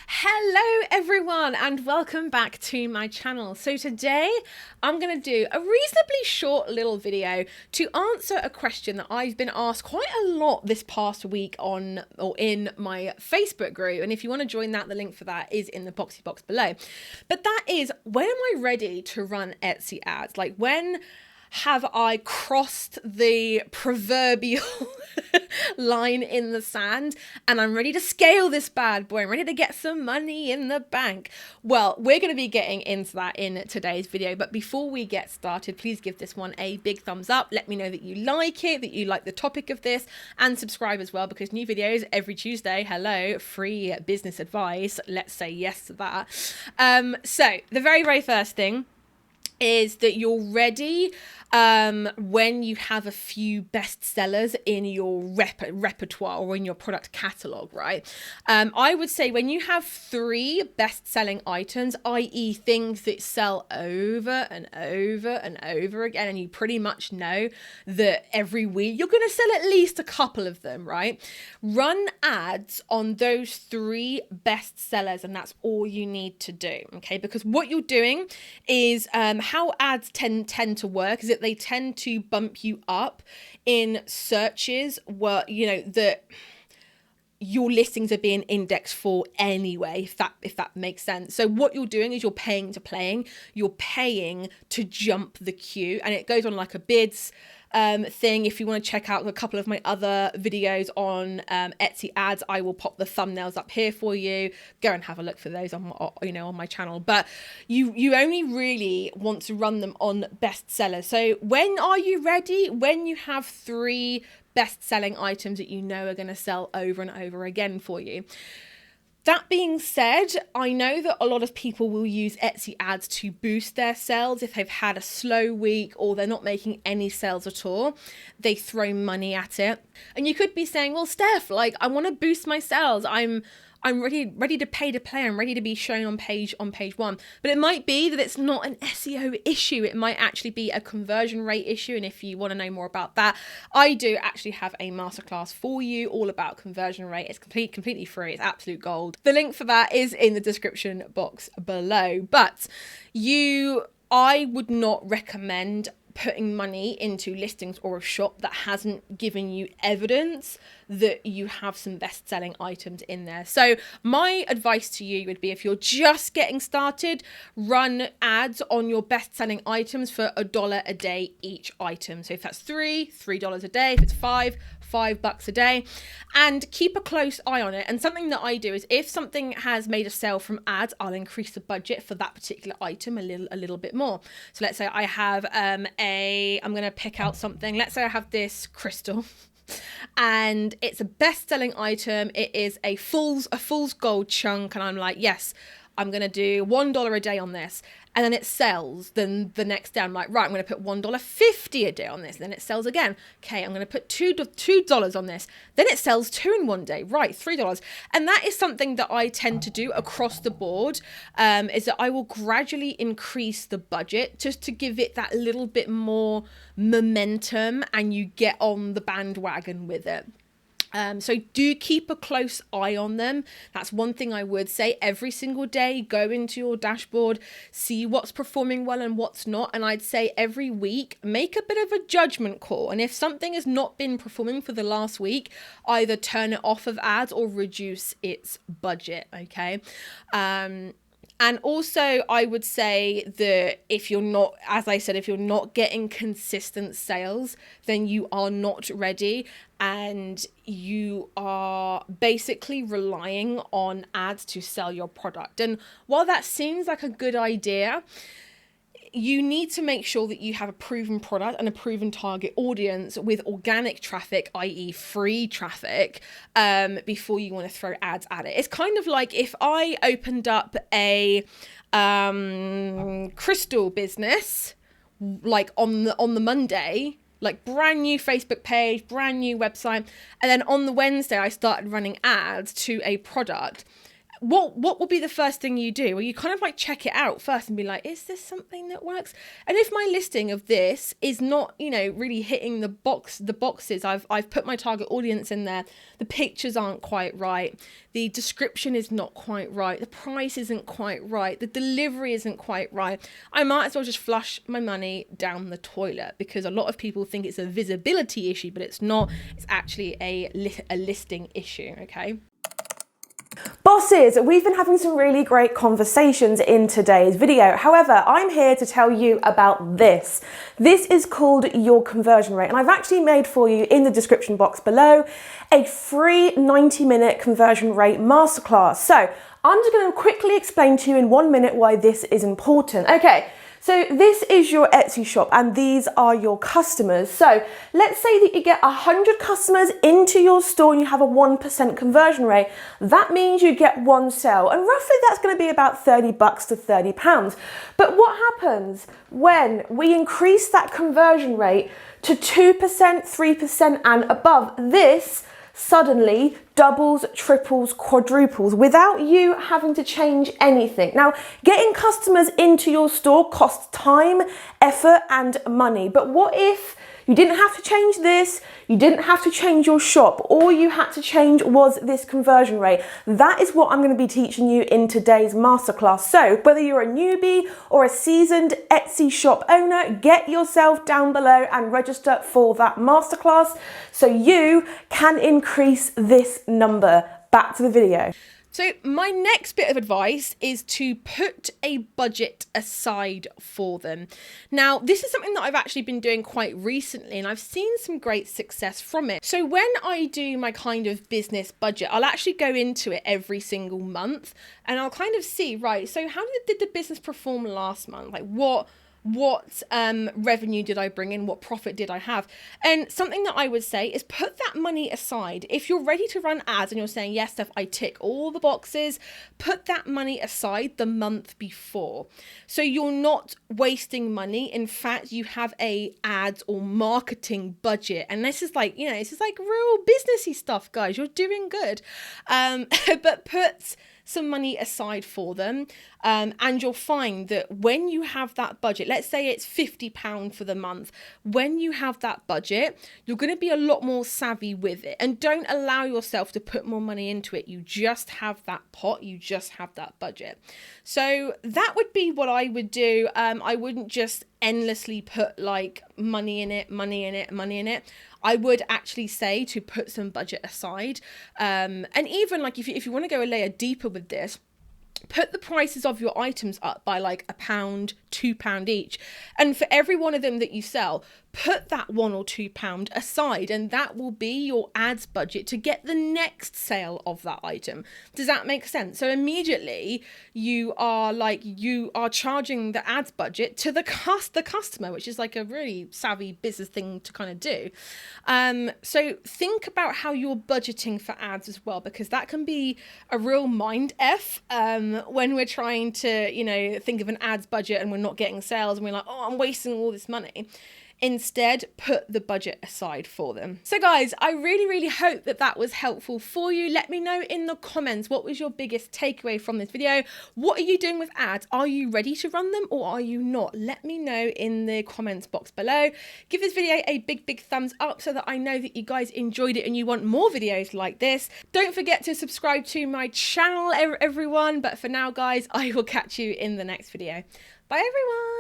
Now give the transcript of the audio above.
Hello everyone and welcome back to my channel. So today I'm going to do a reasonably short little video to answer a question that I've been asked quite a lot this past week on or in my Facebook group. And if you want to join that, the link for that is in the boxy box below. But that is, when am I ready to run Etsy ads? Like, when have I crossed the proverbial line in the sand and I'm ready to scale this bad boy? I'm ready to get some money in the bank. Well, we're going to be getting into that in today's video. But before we get started, please give this one a big thumbs up. Let me know that you like it, that you like the topic of this, and subscribe as well, because new videos every Tuesday. Hello, free business advice. Let's say yes to that. So the very first thing is that you're ready when you have a few bestsellers in your repertoire or in your product catalog, right? I would say when you have 3 best-selling items, i.e. things that sell over and over and over again, and you pretty much know that every week you're going to sell at least a couple of them, right? Run ads on those 3 bestsellers, and that's all you need to do, okay? Because what you're doing is how ads tend to work is that they tend to bump you up in searches where, you know, that your listings are being indexed for anyway, if that makes sense. So what you're doing is you're paying to playing, you're paying to jump the queue, and it goes on like a bids thing. If you want to check out a couple of my other videos on Etsy ads, I will pop the thumbnails up here for you. Go and have a look for those on my channel. But you only really want to run them on bestsellers. So when are you ready? When you have 3 best-selling items that you know are going to sell over and over again for you. That being said, I know that a lot of people will use Etsy ads to boost their sales if they've had a slow week or they're not making any sales at all. They throw money at it. And you could be saying, well, Steph, like, I want to boost my sales. I'm ready to pay to play. I'm ready to be shown on page 1. But it might be that it's not an SEO issue. It might actually be a conversion rate issue. And if you want to know more about that, I do actually have a masterclass for you all about conversion rate. It's completely free. It's absolute gold. The link for that is in the description box below. But I would not recommend putting money into listings or a shop that hasn't given you evidence that you have some best-selling items in there. So my advice to you would be, if you're just getting started, run ads on your best-selling items for $1 a day each item. So if that's $3 a day. If it's $5 a day, and keep a close eye on it. And something that I do is, if something has made a sale from ads, I'll increase the budget for that particular item a little bit more. So let's say I have I'm going to pick out something. Let's say I have this crystal and it's a best-selling item. It is a fool's gold chunk, and I'm like, yes, I'm going to do $1 a day on this. And then it sells. Then the next day I'm like, right, I'm going to put $1.50 a day on this. Then it sells again. Okay, I'm going to put $2 on this. Then it sells 2 in one day. Right, $3. And that is something that I tend to do across the board, is that I will gradually increase the budget just to give it that little bit more momentum and you get on the bandwagon with it. So do keep a close eye on them. That's one thing I would say. Every single day, go into your dashboard, see what's performing well and what's not. And I'd say every week, make a bit of a judgment call. And if something has not been performing for the last week, either turn it off of ads or reduce its budget, okay? And also, I would say that if you're not, as I said, if you're not getting consistent sales, then you are not ready and you are basically relying on ads to sell your product. And while that seems like a good idea, you need to make sure that you have a proven product and a proven target audience with organic traffic, i.e. free traffic, before you want to throw ads at it. It's kind of like if I opened up a crystal business, like on the Monday, like brand new Facebook page, brand new website, and then on the Wednesday I started running ads to a product. what will be the first thing you do? Well, you kind of like check it out first and be like, is this something that works? And if my listing of this is not, you know, really hitting the boxes, I've put my target audience in there, the pictures aren't quite right, the description is not quite right, the price isn't quite right, the delivery isn't quite right, I might as well just flush my money down the toilet, because a lot of people think it's a visibility issue, but it's not. It's actually a listing issue, okay? Bosses, we've been having some really great conversations in today's video. However, I'm here to tell you about this. This is called your conversion rate, and I've actually made for you in the description box below a free 90-minute conversion rate masterclass. So I'm just going to quickly explain to you in 1 minute why this is important. Okay. So this is your Etsy shop and these are your customers. So let's say that you get 100 customers into your store and you have a 1% conversion rate. That means you get one sale, and roughly that's going to be about $30 to £30. But what happens when we increase that conversion rate to 2%, 3% and above? This suddenly doubles, triples, quadruples without you having to change anything. Now, getting customers into your store costs time, effort, and money. But what if you didn't have to change this, you didn't have to change your shop, all you had to change was this conversion rate? That is what I'm going to be teaching you in today's masterclass. So whether you're a newbie or a seasoned Etsy shop owner, get yourself down below and register for that masterclass so you can increase this number. Back to the video. So my next bit of advice is to put a budget aside for them. Now, this is something that I've actually been doing quite recently and I've seen some great success from it. So when I do my kind of business budget, I'll actually go into it every single month and I'll kind of see, right, so how did the business perform last month? Like what revenue did I bring in? What profit did I have? And something that I would say is put that money aside. If you're ready to run ads and you're saying, yes, Steph, I tick all the boxes, put that money aside the month before. So you're not wasting money. In fact, you have a ads or marketing budget. And this is like, you know, this is like real businessy stuff, guys. You're doing good. But put some money aside for them, and you'll find that when you have that budget, let's say it's £50 for the month, when you have that budget, you're going to be a lot more savvy with it, and don't allow yourself to put more money into it. You just have that pot, you just have that budget. So that would be what I would do. I wouldn't just endlessly put like money in it. I would actually say to put some budget aside. And even like if you want to go a layer deeper with this, put the prices of your items up by like £1, £2 each. And for every one of them that you sell, put that £1 or £2 aside, and that will be your ads budget to get the next sale of that item. Does that make sense? So immediately you are charging the ads budget to the customer, which is like a really savvy business thing to kind of do. So think about how you're budgeting for ads as well, because that can be a real mind F when we're trying to, you know, think of an ads budget and we're not getting sales and we're like, oh, I'm wasting all this money. Instead, put the budget aside for them. So guys, I really hope that that was helpful for you. Let me know in the comments, what was your biggest takeaway from this video? What are you doing with ads? Are you ready to run them or are you not? Let me know in the comments box below. Give this video a big thumbs up so that I know that you guys enjoyed it and you want more videos like this. Don't forget to subscribe to my channel, everyone. But for now, guys, I will catch you in the next video. Bye, everyone.